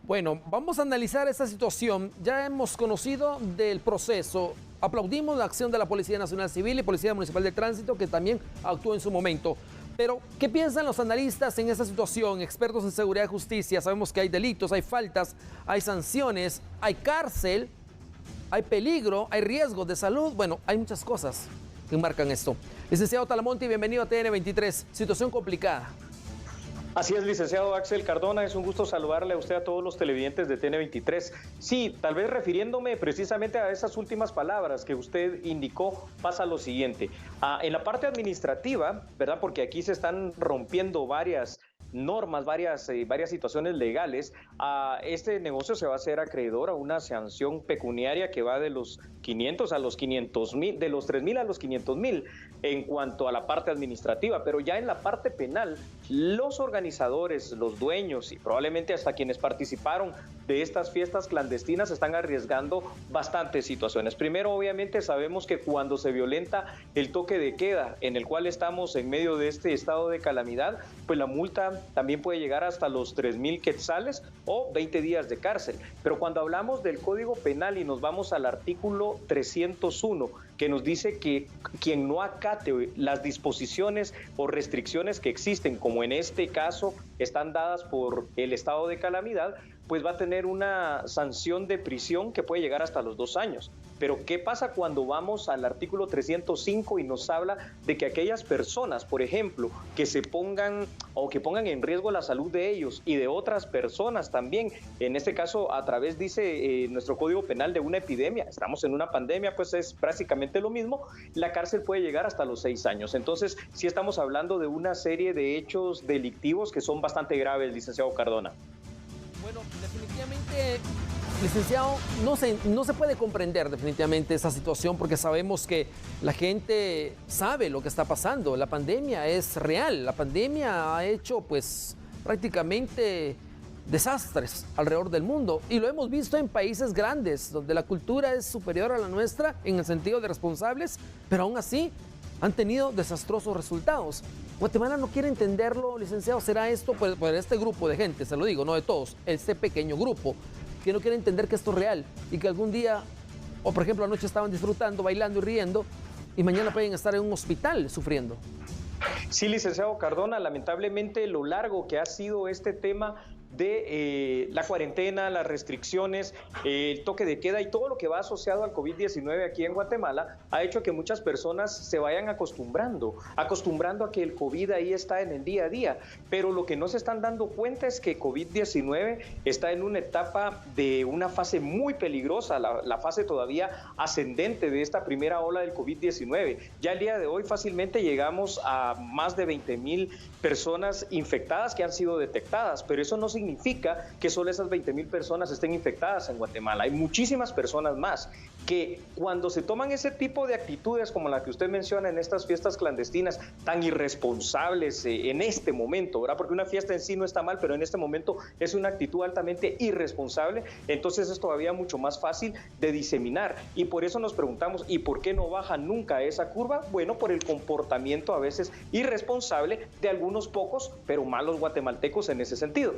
Bueno, vamos a analizar esta situación. Ya hemos conocido del proceso. Aplaudimos la acción de la Policía Nacional Civil y Policía Municipal de Tránsito, que también actuó en su momento. Pero, ¿qué piensan los analistas en esta situación? Expertos en seguridad y justicia. Sabemos que hay delitos, hay faltas, hay sanciones, hay cárcel, hay peligro, hay riesgos de salud. Bueno, hay muchas cosas que marcan esto. Licenciado Talamonte, bienvenido a TN23. Situación complicada. Así es, licenciado Axel Cardona, es un gusto saludarle a usted, a todos los televidentes de TN23. Sí, tal vez refiriéndome precisamente a esas últimas palabras que usted indicó, pasa lo siguiente. En la parte administrativa, ¿verdad? Porque aquí se están rompiendo varias normas, varias situaciones legales. Este negocio se va a hacer acreedor a una sanción pecuniaria que va de los 500 a los 500,000, de los 3,000 a los 500,000 en cuanto a la parte administrativa, pero ya en la parte penal, los organizadores, los dueños y probablemente hasta quienes participaron de estas fiestas clandestinas están arriesgando bastantes situaciones. Primero, obviamente, sabemos que cuando se violenta el toque de queda, en el cual estamos en medio de este estado de calamidad, pues la multa también puede llegar hasta los 3,000 quetzales o 20 días de cárcel. Pero cuando hablamos del Código Penal y nos vamos al artículo 301, que nos dice que quien no acate las disposiciones o restricciones que existen, como en este caso están dadas por el estado de calamidad, pues va a tener una sanción de prisión que puede llegar hasta los 2 años. Pero ¿qué pasa cuando vamos al artículo 305 y nos habla de que aquellas personas, por ejemplo, que se pongan o que pongan en riesgo la salud de ellos y de otras personas también, en este caso a través, dice nuestro Código Penal, de una epidemia, estamos en una pandemia, pues es prácticamente lo mismo, la cárcel puede llegar hasta los 6 años. Entonces, sí estamos hablando de una serie de hechos delictivos que son bastante graves, licenciado Cardona. Bueno, definitivamente, licenciado, no se puede comprender definitivamente esa situación, porque sabemos que la gente sabe lo que está pasando. La pandemia es real, la pandemia ha hecho pues prácticamente desastres alrededor del mundo, y lo hemos visto en países grandes donde la cultura es superior a la nuestra en el sentido de responsables, pero aún así han tenido desastrosos resultados. Guatemala no quiere entenderlo, licenciado. ¿Será esto por este grupo de gente? Se lo digo, no de todos, este pequeño grupo que no quiere entender que esto es real y que algún día, o por ejemplo anoche estaban disfrutando, bailando y riendo, y mañana pueden estar en un hospital sufriendo? Sí, licenciado Cardona, lamentablemente lo largo que ha sido este tema de la cuarentena, las restricciones, el toque de queda y todo lo que va asociado al COVID-19 aquí en Guatemala ha hecho que muchas personas se vayan acostumbrando a que el COVID ahí está en el día a día, pero lo que no se están dando cuenta es que COVID-19 está en una etapa de una fase muy peligrosa, la fase todavía ascendente de esta primera ola del COVID-19. Ya el día de hoy fácilmente llegamos a más de 20,000 personas infectadas que han sido detectadas, pero eso no significa que solo esas 20,000 personas estén infectadas en Guatemala. Hay muchísimas personas más que cuando se toman ese tipo de actitudes como la que usted menciona en estas fiestas clandestinas tan irresponsables en este momento, ¿verdad? Porque una fiesta en sí no está mal, pero en este momento es una actitud altamente irresponsable, entonces es todavía mucho más fácil de diseminar. Y por eso nos preguntamos, ¿y por qué no baja nunca esa curva? Bueno, por el comportamiento a veces irresponsable de algunos pocos, pero malos guatemaltecos en ese sentido.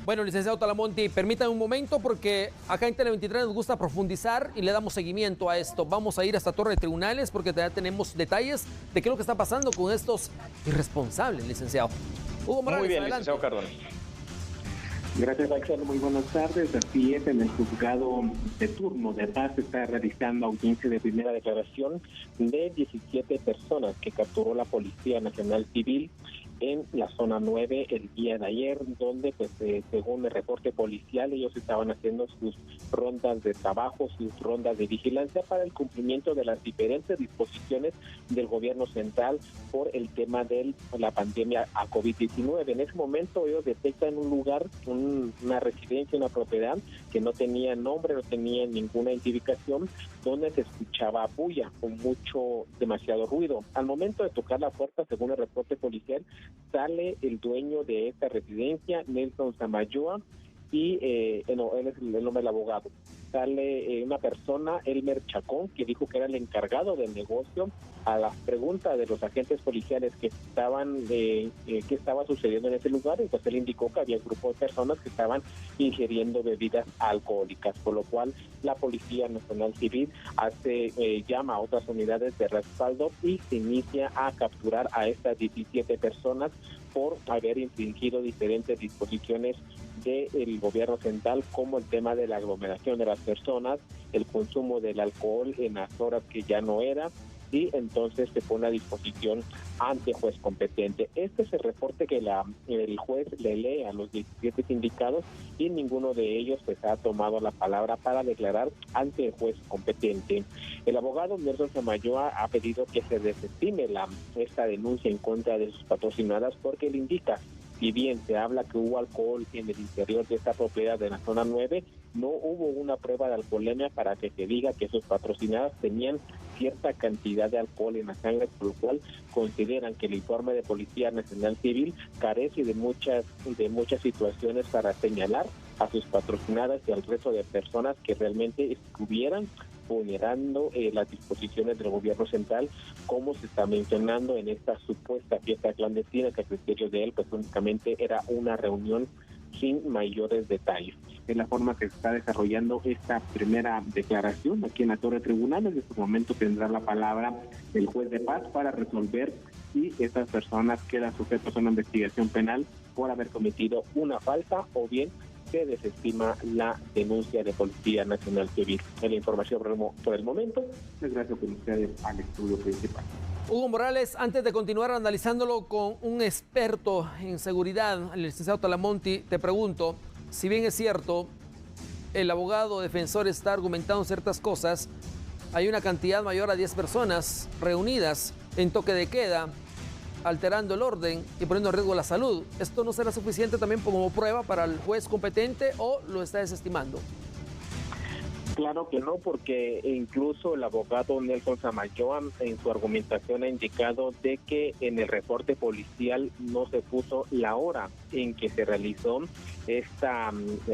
Bueno, licenciado Talamonte, permítanme un momento porque acá en Tele23 nos gusta profundizar y le damos seguimiento a esto. Vamos a ir hasta Torre de Tribunales porque ya tenemos detalles de qué es lo que está pasando con estos irresponsables, licenciado. Hugo Morales, muy bien, adelante. Licenciado Cardona. Gracias, Axel. Muy buenas tardes. Así es, en el juzgado de turno de paz se está realizando audiencia de primera declaración de 17 personas que capturó la Policía Nacional Civil en la zona 9 el día de ayer, donde pues según el reporte policial ellos estaban haciendo sus rondas de trabajo, sus rondas de vigilancia para el cumplimiento de las diferentes disposiciones del gobierno central por el tema de la pandemia a COVID-19. En ese momento ellos detectan un lugar, una residencia, una propiedad que no tenía nombre, no tenía ninguna identificación, donde se escuchaba bulla con demasiado ruido. Al momento de tocar la puerta, según el reporte policial, sale el dueño de esta residencia, Nelson Samayoa, y él es el nombre del abogado. sale una persona, Elmer Chacón, que dijo que era el encargado del negocio. A las preguntas de los agentes policiales que estaban qué estaba sucediendo en ese lugar, y pues él indicó que había un grupo de personas que estaban ingiriendo bebidas alcohólicas, por lo cual la Policía Nacional Civil llama a otras unidades de respaldo y se inicia a capturar a estas 17 personas por haber infringido diferentes disposiciones del gobierno central, como el tema de la aglomeración de las personas, el consumo del alcohol en las horas que ya no era, y entonces se pone a disposición ante juez competente. Este es el reporte que el juez le lee a los 17 sindicados, y ninguno de ellos pues ha tomado la palabra para declarar ante el juez competente. El abogado Nelson Samayoa ha pedido que se desestime esta denuncia en contra de sus patrocinadas, porque él indica, si bien se habla que hubo alcohol en el interior de esta propiedad de la zona 9, no hubo una prueba de alcoholemia para que se diga que sus patrocinadas tenían cierta cantidad de alcohol en la sangre, por lo cual consideran que el informe de Policía Nacional Civil carece de muchas situaciones para señalar a sus patrocinadas y al resto de personas que realmente estuvieran vulnerando las disposiciones del gobierno central, como se está mencionando en esta supuesta fiesta clandestina, que a criterio de él pues únicamente era una reunión sin mayores detalles. Es la forma que se está desarrollando esta primera declaración aquí en la Torre Tribunal. En este momento tendrá la palabra el juez de paz para resolver si estas personas quedan sujetas a una investigación penal por haber cometido una falta, o bien se desestima la denuncia de Policía Nacional Civil. En la información por el momento, les gracias con ustedes al estudio principal. Hugo Morales, antes de continuar analizándolo con un experto en seguridad, el licenciado Talamonti, te pregunto, si bien es cierto, el abogado defensor está argumentando ciertas cosas, hay una cantidad mayor a 10 personas reunidas en toque de queda, alterando el orden y poniendo en riesgo la salud. ¿Esto no será suficiente también como prueba para el juez competente o lo está desestimando? Claro que no, porque incluso el abogado Nelson Samayoa en su argumentación ha indicado de que en el reporte policial no se puso la hora en que se realizó esta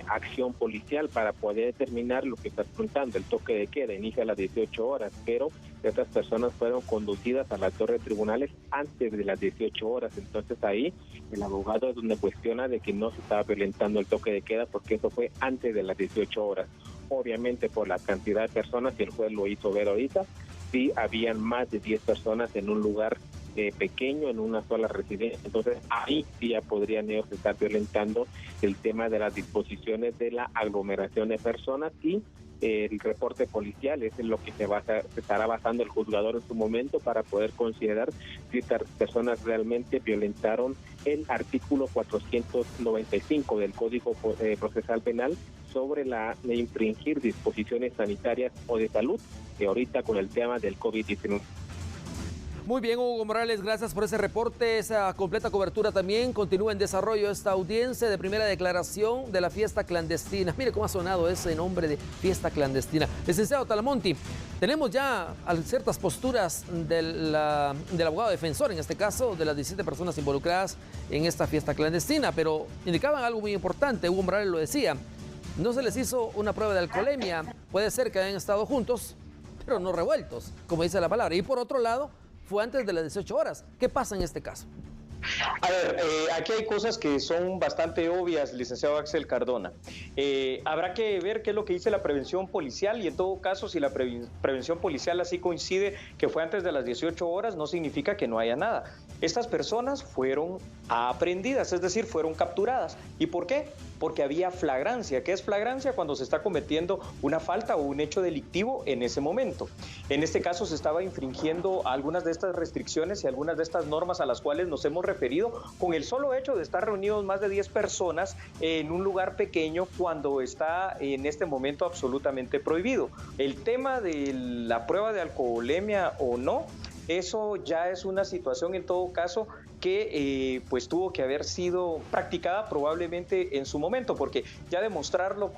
acción policial para poder determinar lo que está contando. El toque de queda inicia a las 18 horas, pero estas personas fueron conducidas a la torre de tribunales antes de las 18 horas. Entonces ahí el abogado es donde cuestiona de que no se estaba violentando el toque de queda, porque eso fue antes de las 18 horas. Obviamente por la cantidad de personas, y el juez lo hizo ver ahorita, sí habían más de 10 personas en un lugar pequeño, en una sola residencia. Entonces ahí sí ya podrían ellos estar violentando el tema de las disposiciones de la aglomeración de personas, y el reporte policial es en lo que se estará basando el juzgador en su momento para poder considerar si estas personas realmente violentaron el artículo 495 del Código Procesal Penal sobre la de infringir disposiciones sanitarias o de salud, que ahorita con el tema del COVID-19. Muy bien, Hugo Morales, gracias por ese reporte, esa completa cobertura también. Continúa en desarrollo esta audiencia de primera declaración de la fiesta clandestina. Mire cómo ha sonado ese nombre de fiesta clandestina. Licenciado Talamonti, tenemos ya ciertas posturas del abogado defensor, en este caso, de las 17 personas involucradas en esta fiesta clandestina, pero indicaban algo muy importante, Hugo Morales lo decía, no se les hizo una prueba de alcoholemia, puede ser que hayan estado juntos, pero no revueltos, como dice la palabra. Y por otro lado, fue antes de las 18 horas. ¿Qué pasa en este caso? A ver, aquí hay cosas que son bastante obvias, licenciado Axel Cardona. Habrá que ver qué es lo que dice la prevención policial, y en todo caso, si la prevención policial así coincide que fue antes de las 18 horas, no significa que no haya nada. Estas personas fueron aprehendidas, es decir, fueron capturadas. ¿Y por qué? Porque había flagrancia. ¿Qué es flagrancia? Cuando se está cometiendo una falta o un hecho delictivo en ese momento. En este caso se estaba infringiendo algunas de estas restricciones y algunas de estas normas a las cuales nos hemos referido, con el solo hecho de estar reunidos más de 10 personas en un lugar pequeño cuando está en este momento absolutamente prohibido. El tema de la prueba de alcoholemia o no, eso ya es una situación en todo caso que pues tuvo que haber sido practicada probablemente en su momento, porque ya demostrarlo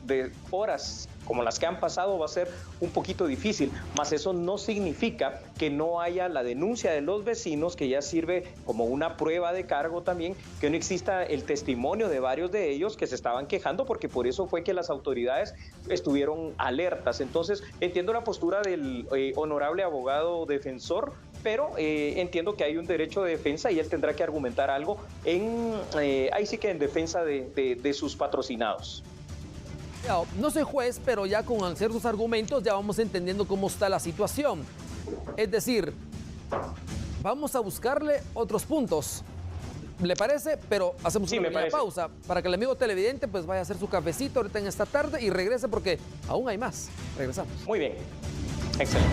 de horas como las que han pasado va a ser un poquito difícil, mas eso no significa que no haya la denuncia de los vecinos, que ya sirve como una prueba de cargo también, que no exista el testimonio de varios de ellos que se estaban quejando, porque por eso fue que las autoridades estuvieron alertas. Entonces, entiendo la postura del honorable abogado defensor, pero entiendo que hay un derecho de defensa y él tendrá que argumentar algo ahí sí que en defensa de sus patrocinados. No soy juez, pero ya con ciertos argumentos ya vamos entendiendo cómo está la situación. Es decir, vamos a buscarle otros puntos. ¿Le parece? Pero hacemos una pequeña pausa para que el amigo televidente pues vaya a hacer su cafecito ahorita en esta tarde y regrese porque aún hay más. Regresamos. Muy bien. Excelente.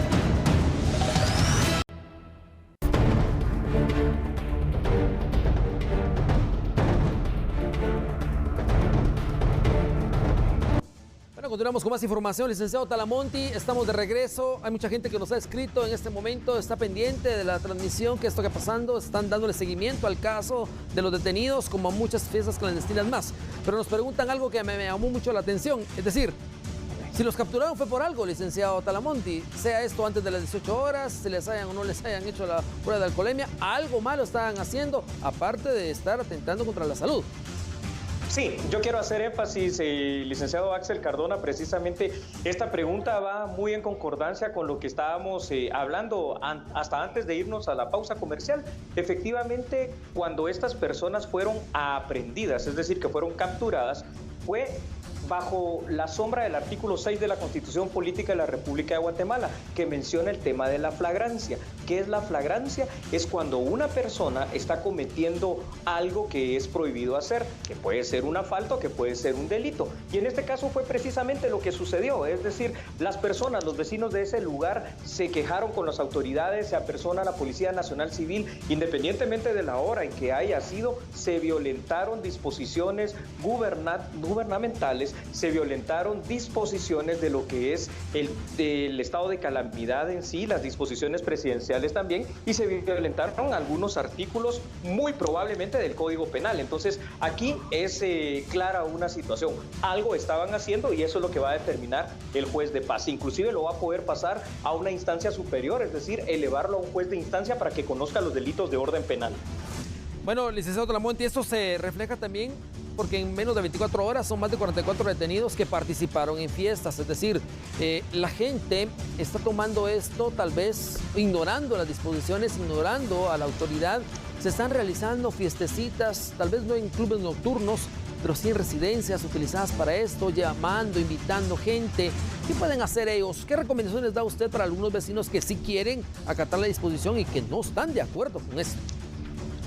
Continuamos con más información, licenciado Talamonti, estamos de regreso, hay mucha gente que nos ha escrito en este momento, está pendiente de la transmisión, qué está pasando, están dándole seguimiento al caso de los detenidos como a muchas fiestas clandestinas más, pero nos preguntan algo que me llamó mucho la atención, es decir, si los capturaron fue por algo, licenciado Talamonti, sea esto antes de las 18 horas, se les hayan o no les hayan hecho la prueba de alcoholemia, algo malo estaban haciendo, aparte de estar atentando contra la salud. Sí, yo quiero hacer énfasis, licenciado Axel Cardona, precisamente esta pregunta va muy en concordancia con lo que estábamos hablando hasta antes de irnos a la pausa comercial. Efectivamente, cuando estas personas fueron aprehendidas, es decir, que fueron capturadas, fue bajo la sombra del artículo 6 de la Constitución Política de la República de Guatemala, que menciona el tema de la flagrancia. ¿Qué es la flagrancia? Es cuando una persona está cometiendo algo que es prohibido hacer, que puede ser una falta o que puede ser un delito. Y en este caso fue precisamente lo que sucedió, es decir, las personas, los vecinos de ese lugar se quejaron con las autoridades, se apersona a la Policía Nacional Civil, independientemente de la hora en que haya sido, se violentaron disposiciones gubernamentales, se violentaron disposiciones de lo que es el estado de calamidad en sí, las disposiciones presidenciales también, y se violentaron algunos artículos muy probablemente del Código Penal. Entonces aquí es clara una situación, algo estaban haciendo y eso es lo que va a determinar el juez de paz, inclusive lo va a poder pasar a una instancia superior, es decir, elevarlo a un juez de instancia para que conozca los delitos de orden penal. Bueno, licenciado Talamonti, esto se refleja también porque en menos de 24 horas son más de 44 detenidos que participaron en fiestas. Es decir, la gente está tomando esto tal vez ignorando las disposiciones, ignorando a la autoridad. Se están realizando fiestecitas, tal vez no en clubes nocturnos, pero sí en residencias utilizadas para esto, llamando, invitando gente. ¿Qué pueden hacer ellos? ¿Qué recomendaciones da usted para algunos vecinos que sí quieren acatar la disposición y que no están de acuerdo con esto?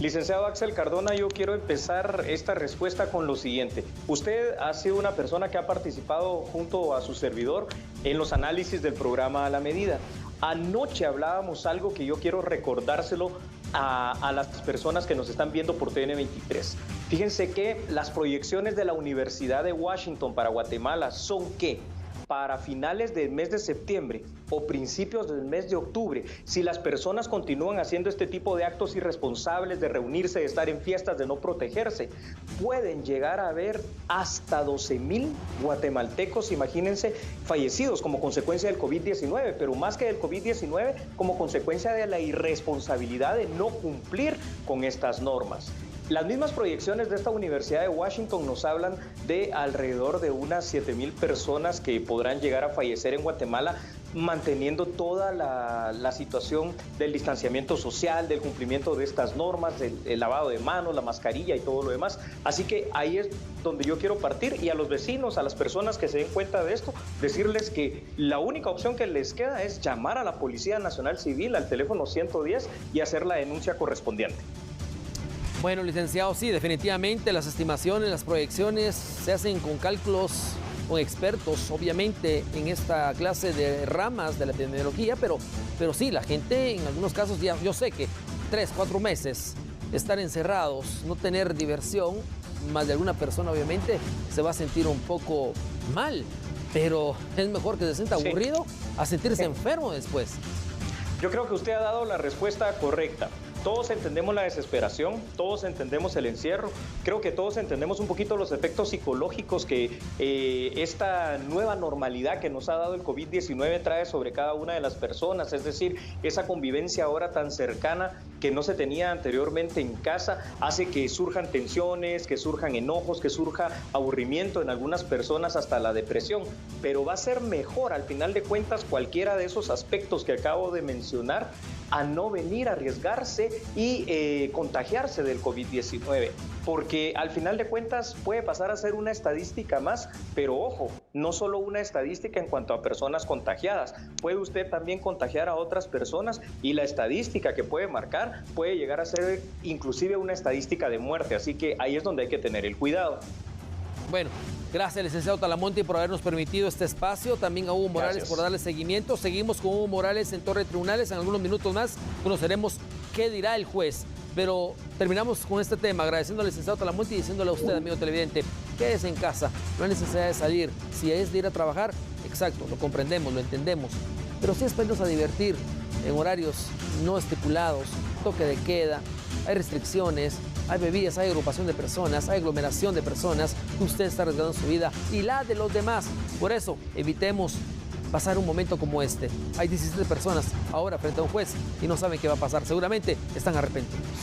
Licenciado Axel Cardona, yo quiero empezar esta respuesta con lo siguiente. Usted ha sido una persona que ha participado junto a su servidor en los análisis del programa A la Medida. Anoche hablábamos algo que yo quiero recordárselo a las personas que nos están viendo por TN23. Fíjense que las proyecciones de la Universidad de Washington para Guatemala son que para finales del mes de septiembre o principios del mes de octubre, si las personas continúan haciendo este tipo de actos irresponsables, de reunirse, de estar en fiestas, de no protegerse, pueden llegar a haber hasta 12,000 guatemaltecos, imagínense, fallecidos como consecuencia del COVID-19, pero más que del COVID-19, como consecuencia de la irresponsabilidad de no cumplir con estas normas. Las mismas proyecciones de esta Universidad de Washington nos hablan de alrededor de unas 7,000 personas que podrán llegar a fallecer en Guatemala, manteniendo toda la situación del distanciamiento social, del cumplimiento de estas normas, del lavado de manos, la mascarilla y todo lo demás. Así que ahí es donde yo quiero partir, y a los vecinos, a las personas que se den cuenta de esto, decirles que la única opción que les queda es llamar a la Policía Nacional Civil al teléfono 110 y hacer la denuncia correspondiente. Bueno, licenciado, sí, definitivamente las estimaciones, las proyecciones se hacen con cálculos, con expertos, obviamente, en esta clase de ramas de la epidemiología, pero sí, la gente en algunos casos, ya, yo sé que 3, 4 meses estar encerrados, no tener diversión, más de alguna persona obviamente se va a sentir un poco mal, pero es mejor que se sienta aburrido a sentirse enfermo después. Yo creo que usted ha dado la respuesta correcta. Todos entendemos la desesperación, todos entendemos el encierro, creo que todos entendemos un poquito los efectos psicológicos que esta nueva normalidad que nos ha dado el COVID-19 trae sobre cada una de las personas, es decir, esa convivencia ahora tan cercana que no se tenía anteriormente en casa, hace que surjan tensiones, que surjan enojos, que surja aburrimiento en algunas personas, hasta la depresión, pero va a ser mejor al final de cuentas cualquiera de esos aspectos que acabo de mencionar a no venir a arriesgarse y contagiarse del COVID-19, porque al final de cuentas puede pasar a ser una estadística más, pero ojo, no solo una estadística en cuanto a personas contagiadas, puede usted también contagiar a otras personas y la estadística que puede marcar puede llegar a ser inclusive una estadística de muerte, así que ahí es donde hay que tener el cuidado. Bueno, gracias, licenciado Talamonte, por habernos permitido este espacio. También a Hugo Morales, Gracias, por darle seguimiento. Seguimos con Hugo Morales en Torre de Tribunales. En algunos minutos más conoceremos qué dirá el juez. Pero terminamos con este tema, agradeciendo al licenciado Talamonte y diciéndole a usted, amigo televidente, quédese en casa, no hay necesidad de salir. Si es de ir a trabajar, exacto, lo comprendemos, lo entendemos. Pero sí es para irnos a divertir en horarios no estipulados, toque de queda, hay restricciones, hay bebidas, hay agrupación de personas, hay aglomeración de personas, usted está arriesgando su vida y la de los demás. Por eso, evitemos pasar un momento como este. Hay 17 personas ahora frente a un juez y no saben qué va a pasar. Seguramente están arrepentidos.